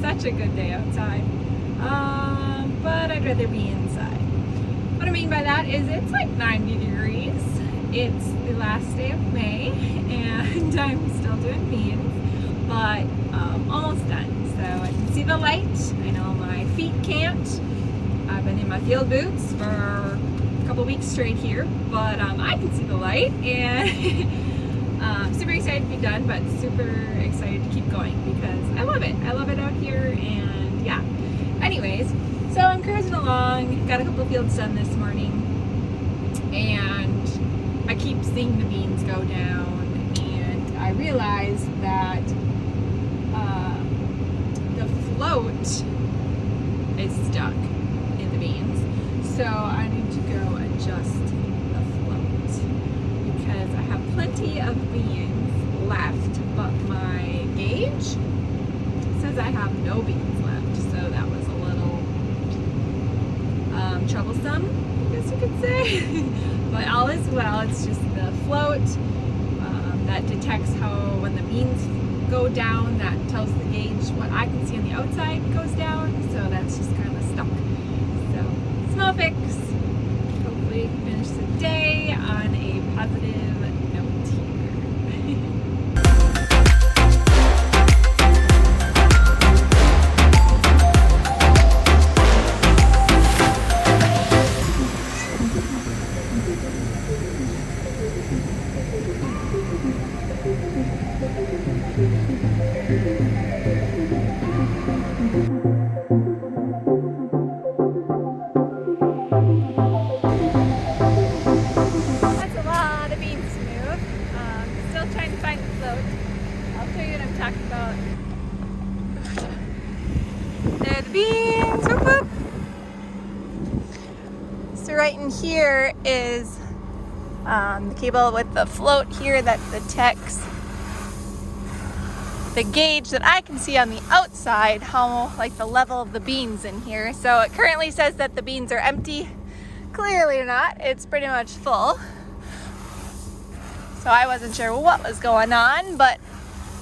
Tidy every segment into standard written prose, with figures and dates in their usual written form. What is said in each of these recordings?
such a good day outside. But I'd rather be inside. What I mean by that is it's like 90 degrees. It's the last day of May and I'm still doing beans, but almost done. So I can see the light. I know my feet can't. I've been in my field boots for a couple weeks straight here, but I can see the light and super excited to be done, but super excited to keep going because I love it. I love it out here, and yeah. Anyways, so I'm cruising along, got a couple fields done this morning, and I keep seeing the beans go down, and I realized that the float is stuck in the beans. So I need to go adjust the float because I have plenty of beans left, but my gauge says I have no beans left. So that was a little troublesome, I guess you could say. But all is well. It's just the float that detects how when the beans go down, that tells the gauge what I can see on the outside goes down. So that's just kind of stuck. So small fix. Hopefully finish the day on a positive note here. There are the beans. Whoop, whoop. So right in here is the cable with the float here that detects the gauge that I can see on the outside, how like the level of the beans in here. So it currently says that the beans are empty. Clearly not. It's pretty much full. So I wasn't sure what was going on, but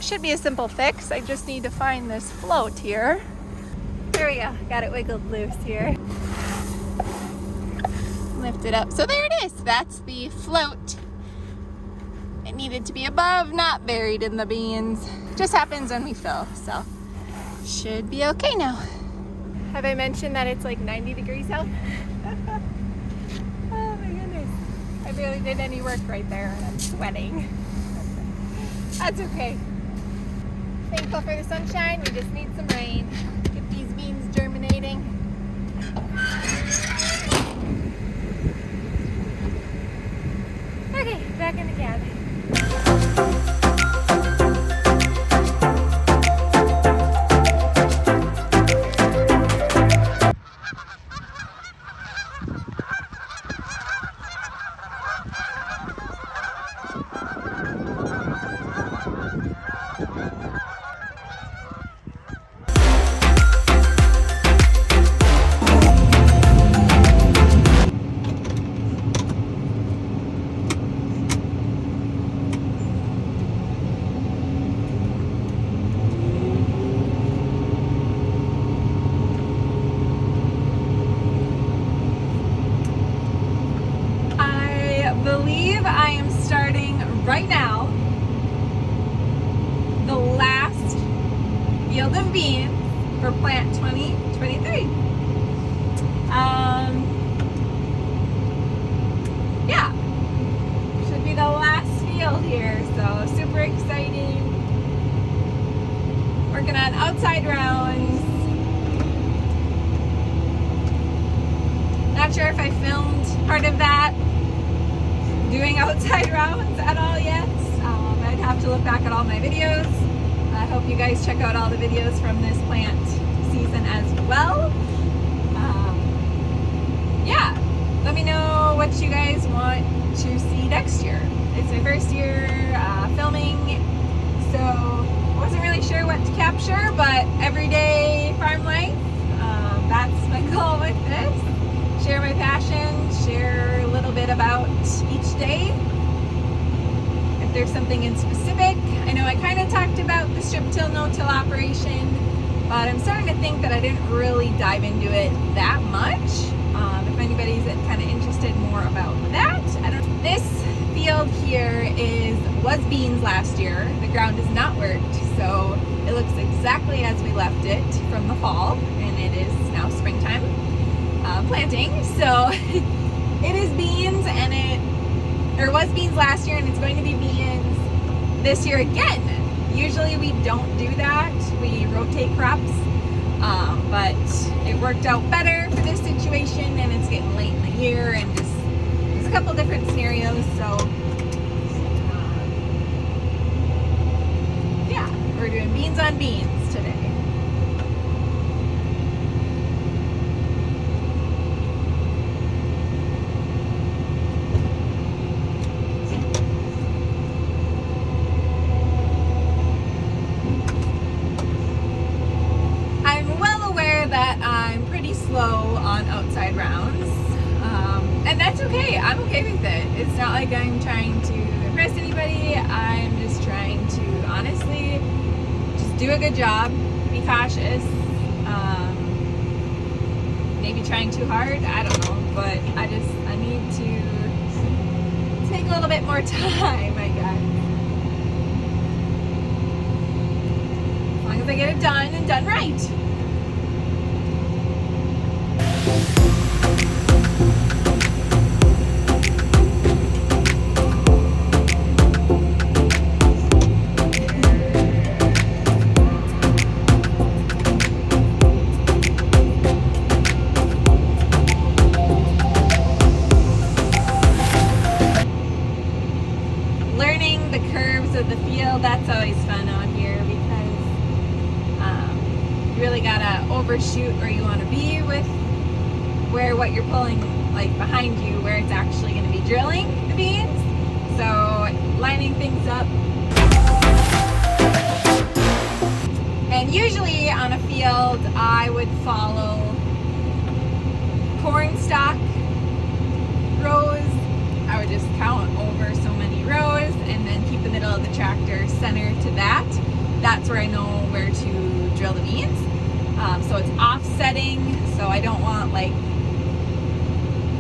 should be a simple fix. I just need to find this float here. There we go. Got it wiggled loose here. Lift it up. So there it is. That's the float. It needed to be above, not buried in the beans. Just happens when we fill. So should be okay now. Have I mentioned that it's like 90 degrees out? Oh my goodness. I barely did any work right there and I'm sweating. That's okay. Thankful for the sunshine. We just need some rain. Get these beans germinating. Okay, back in the cabin. I am starting right now the last field of beans for plant 2023. Yeah, should be the last field here, so super exciting. Working on outside rounds. Not sure if I filmed part of that, doing outside rounds at all yet. I'd have to look back at all my videos. I hope you guys check out all the videos from this plant season as well. Yeah, let me know what you guys want to see next year. It's my first year filming, so I wasn't really sure what to capture, but everyday farm life, that's my goal with this. Share my passion, share a little bit about each day. there's something in specific. I know I kind of talked about the strip till no till operation, But I'm starting to think that I didn't really dive into it that much. If anybody's kind of interested more about that, I don't. This field here was beans last year. The ground is not worked, so it looks exactly as we left it from the fall, and it is now springtime planting. So it is beans, or was beans last year, and it's going to be beans this year again. Usually we don't do that. We rotate crops, but it worked out better for this situation, and it's getting late in the year, and just there's a couple different scenarios. So yeah, we're doing beans on beans today. That I'm pretty slow on outside rounds, and that's okay. I'm okay with it. It's not like I'm trying to impress anybody. I'm just trying to honestly just do a good job, be cautious, maybe trying too hard, I don't know, but I need to take a little bit more time, I guess, as long as I get it done and done right. Learning the curves of the field, that's always fun out here, because you really gotta overshoot where you want to be with what you're pulling, like behind you, where it's actually going to be drilling the beans. So lining things up. And usually on a field I would follow corn stalk rows. I would just count over so many rows and then keep the middle of the tractor center to that. That's where I know where to drill the beans. So it's offsetting, so I don't want like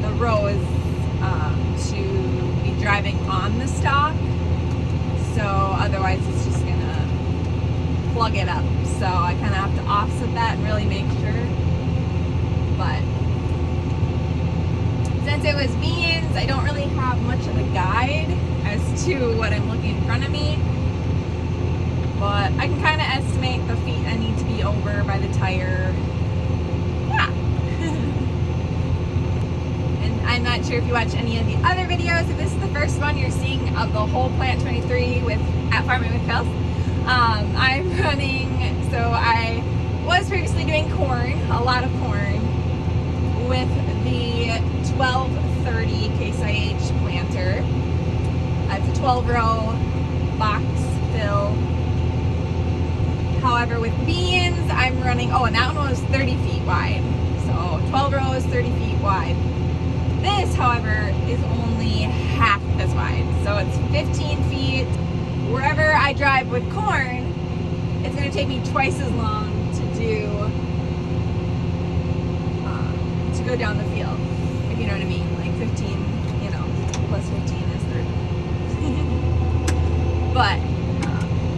the rows to be driving on the stalk. So otherwise it's just gonna plug it up. So I kind of have to offset that and really make sure. But since it was beans, I don't really have much of a guide as to what I'm looking in front of me. But I can kind of estimate the feet I need to be over by the tire. Yeah. And I'm not sure if you watch any of the other videos. If this is the first one you're seeing of the whole Plant 23 at Farming with Phils, I'm running, so I was previously doing corn, a lot of corn, with the 1230 Case IH planter. It's a 12-row box fill. However, with beans, I'm running, and that one was 30 feet wide. So 12 rows, 30 feet wide. This, however, is only half as wide. So it's 15 feet. Wherever I drive with corn, it's going to take me twice as long to go down the field, if you know what I mean. Like 15, plus 15 is 30. But,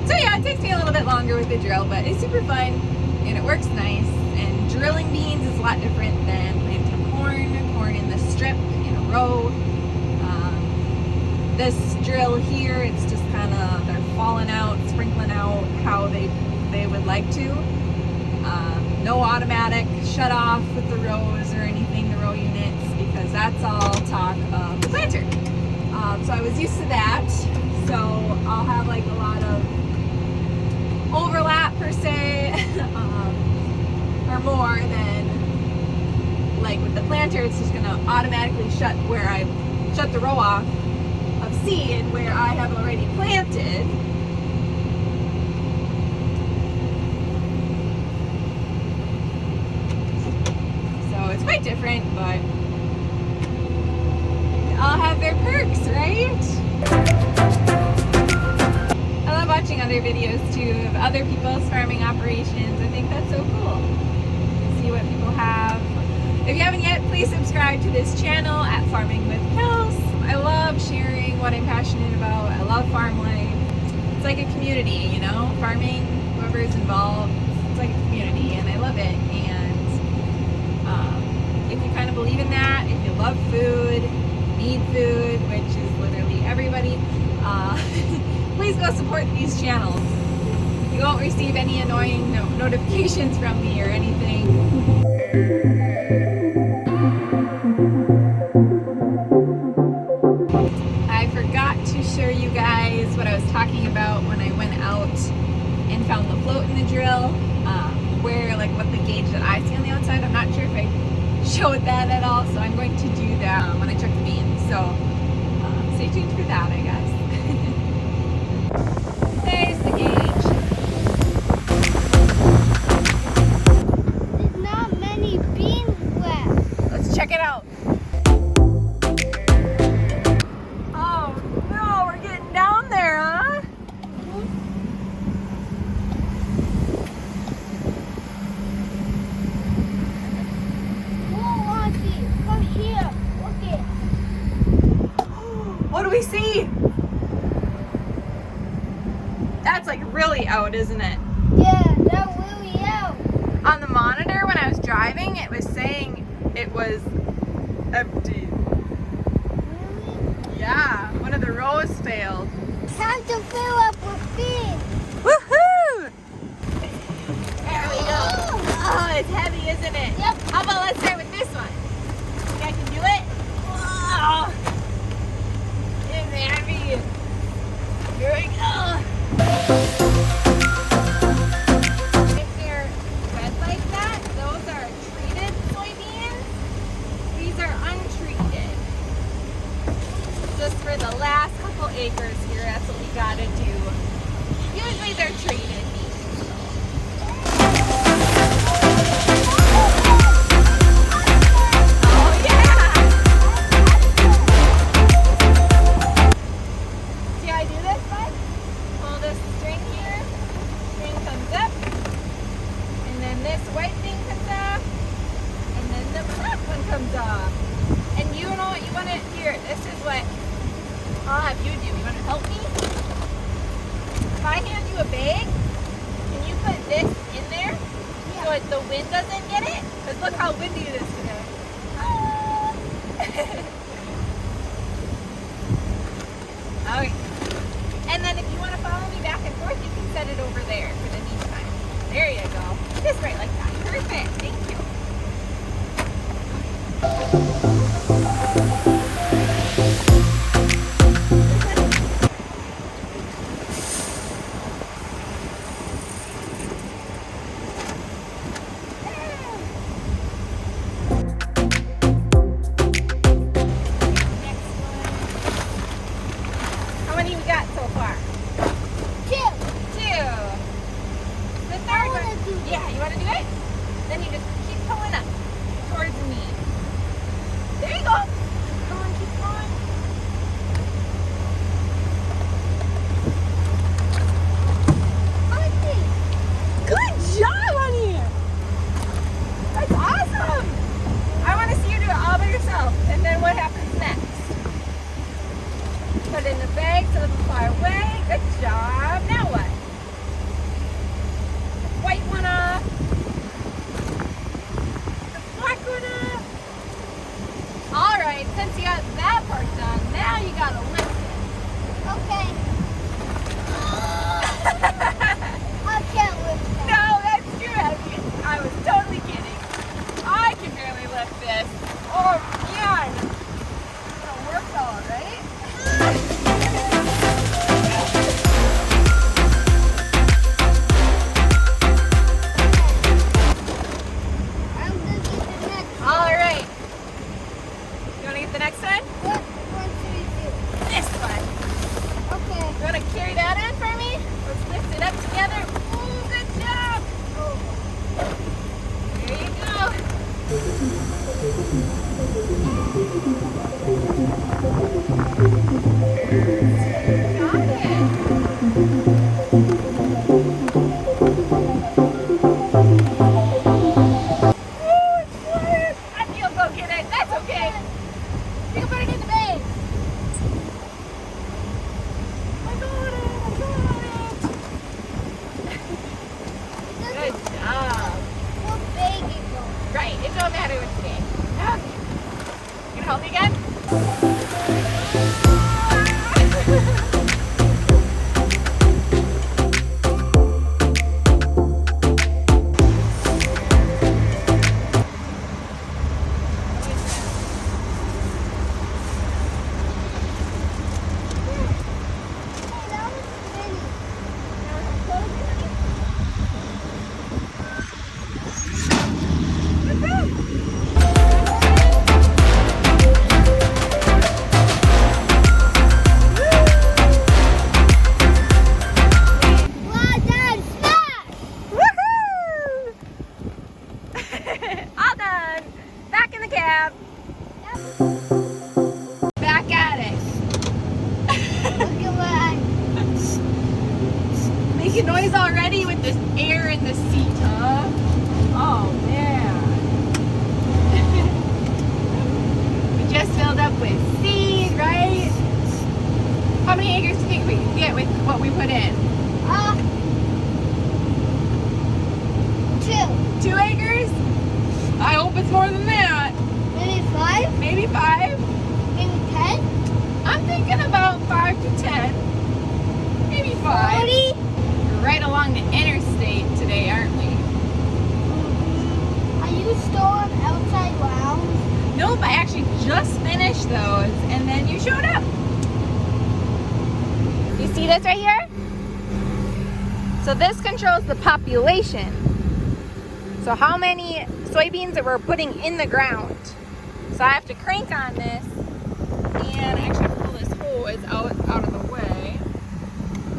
so yeah, it takes me a little bit longer with the drill, but it's super fun, and it works nice. And drilling beans is a lot different than planting corn in the strip in a row. This drill here, it's just kind of, they're falling out, sprinkling out how they would like to. No automatic shut off with the rows or anything, the row units, because that's all talk of the planter. So I was used to that. So I'll have like a lot of overlap per se, or more than like with the planter. It's just gonna automatically shut the row off of seed where I have already planted. So it's quite different, but they all have their perks, right? I love watching other videos too of other people's farming operations. I think that's so cool. If you haven't yet, please subscribe to this channel at Farming with Kels. I love sharing what I'm passionate about. I love farm life. It's like a community, you know? Farming, whoever's involved, it's like a community, and I love it. And if you kind of believe in that, if you love food, need food, which is literally everybody, please go support these channels. You won't receive any annoying notifications from me or anything. I forgot to show you guys what I was talking about when I went out and found the float in the drill, where like what the gauge that I see on the outside. I'm not sure if I showed that at all, so I'm going to do that when I check the beans. So stay tuned for that, I guess. There's the gauge. There's not many beans left. Let's check it out. Oh no, we're getting down there, huh? Whoa, Auntie, come here. Look it. What do we see? That's like really out, isn't it? Yeah, that really out. On the monitor when I was driving, it was saying it was empty. Really? Yeah, one of the rows failed. Time to fill up with beans. Woohoo! There we go. Oh, it's heavy, isn't it? Yep. How about let's start with this one? Think I can do it? Whoa! It's heavy. Here we go. If they're red like that, those are treated soybeans. These are untreated. Just for the last couple acres here, that's what we gotta do. Usually they're treated beans. Oh yeah! See how I do this, bud? Pull this string here, string comes up, and then this white thing comes off, and then the black one comes off. And you know what you want to here? This is what I'll have you do. You want to help me? If I hand you a bag, can you put this in there so the wind doesn't get it? Because look how windy it is today. Okay. And then if you want to follow me back and forth, you can set it over there for the meantime. There you go. Just right like that. Perfect. Thank you. How many we got so far? Two. Two. The third wanna one. do that. Yeah, you want to do it? Then you just keep pulling up towards me. There you go. Come on, keep going. Auntie. Good job, honey. That's awesome. I want to see you do it all by yourself. And then what happens next? Put it in the bag so it doesn't fly away. Good job. Now what? White one off. The black one off. All right. Back at it. Look at what Making noise already with this air in the seat, huh? Oh man. We just filled up with seed, right? How many acres do you think we can get with what we put in? 2. 2 acres? I hope it's more than that. Maybe 5? Maybe 5? Maybe 10? I'm thinking about 5 to 10. Maybe 5. 40? We're right along the interstate today, aren't we? Are you still on outside lounge? Nope, I actually just finished those and then you showed up. You see this right here? So this controls the population. So how many soybeans that we're putting in the ground. So I have to crank on this and actually pull this hose out of the way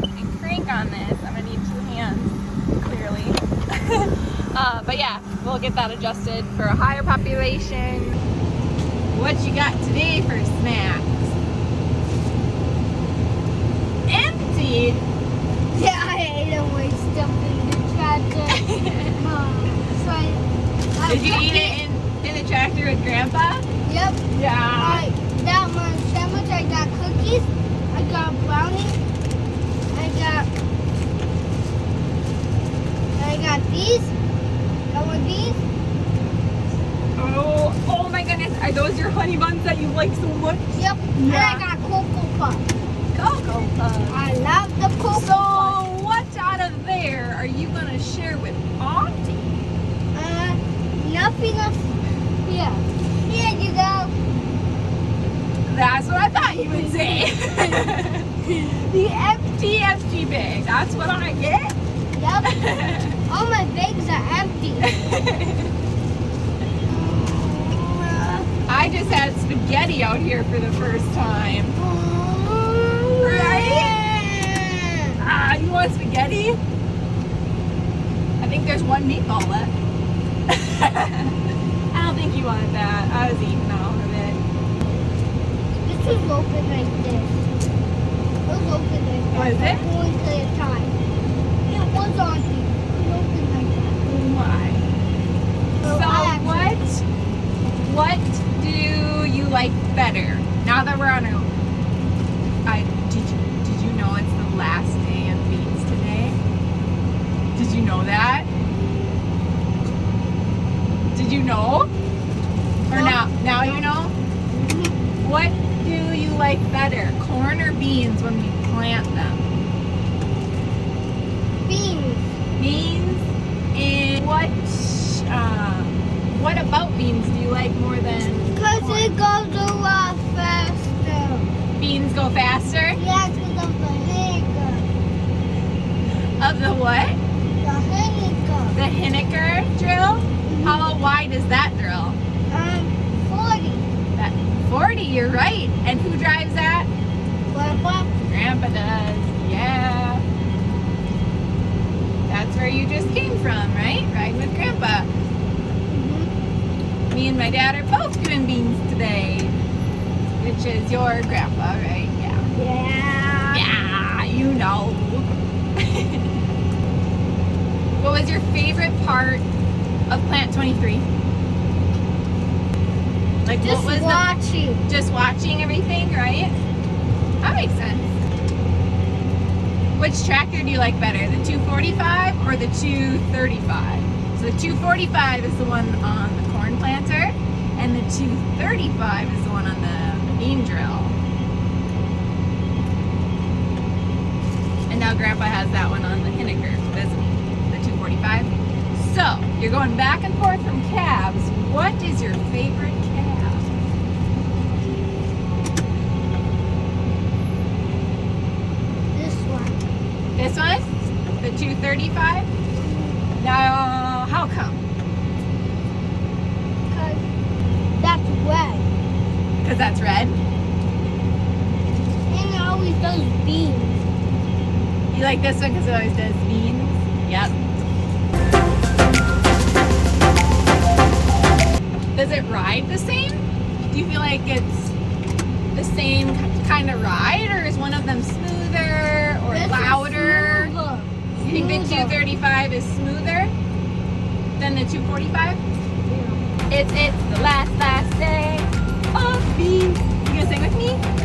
and crank on this. I'm gonna need 2 hands, clearly. But yeah, we'll get that adjusted for a higher population. What you got today for snacks? Empty? Yeah, I ate away stuff in the tractor. Did you eat it in the tractor with Grandpa? Yep. Yeah. I got my sandwich, I got cookies, I got brownies, I got these, got one of these. Oh my goodness. Are those your honey buns that you like so much? Yep. And I got Cocoa Puffs. Cocoa Puffs. I love the Cocoa Puffs. So what out of there are you going to share with Auntie? Nothing else. Here. Here you go. That's what I thought you would say. The empty bag. That's what I get? Yep. All my bags are empty. I just had spaghetti out here for the first time. Right? You want spaghetti? I think there's 1 meatball left. I don't think you wanted that. I was eating all of it. This was open like this. It was open like that. Was it? One at a time. It was on you. It was open like that. Why? So So I actually- what do you like better? Now that we're on our did you know it's the last day of beans today? Did you know that? Did you know? Or No. now you know? What do you like better? Corn or beans when we plant them? Beans. Beans? And what about beans do you like more than Because corn? it goes a lot faster. Beans go faster? Yeah, because of the vinegar. Of the what? The vinegar. The Hinniker drill? How wide is that drill? 40. That 40, you're right. And who drives that? Grandpa. Grandpa does. Yeah. That's where you just came from, right? Riding with Grandpa. Me and my dad are both doing beans today. Which is your grandpa, right? Yeah. Yeah. Yeah, you know. What was your favorite part of Plant 23? Like Just what was watching. just watching everything, right? That makes sense. Which tractor do you like better, the 245 or the 235? So the 245 is the one on the corn planter, and the 235 is the one on the bean drill. And now Grandpa has that one on the Hinniker, doesn't he? The 245. So you're going back and forth from cabs. What is your favorite cab? This one. This one? The 235? Now, how come? Because that's red. Because that's red? And it always does beans. You like this one because it always does beans? Yep. Does it ride the same? Do you feel like it's the same kind of ride, or is one of them smoother or This is louder? smoother. You think the Smoother. 235 is smoother than the 245? Yeah. It's the last day of me. You gonna sing with me?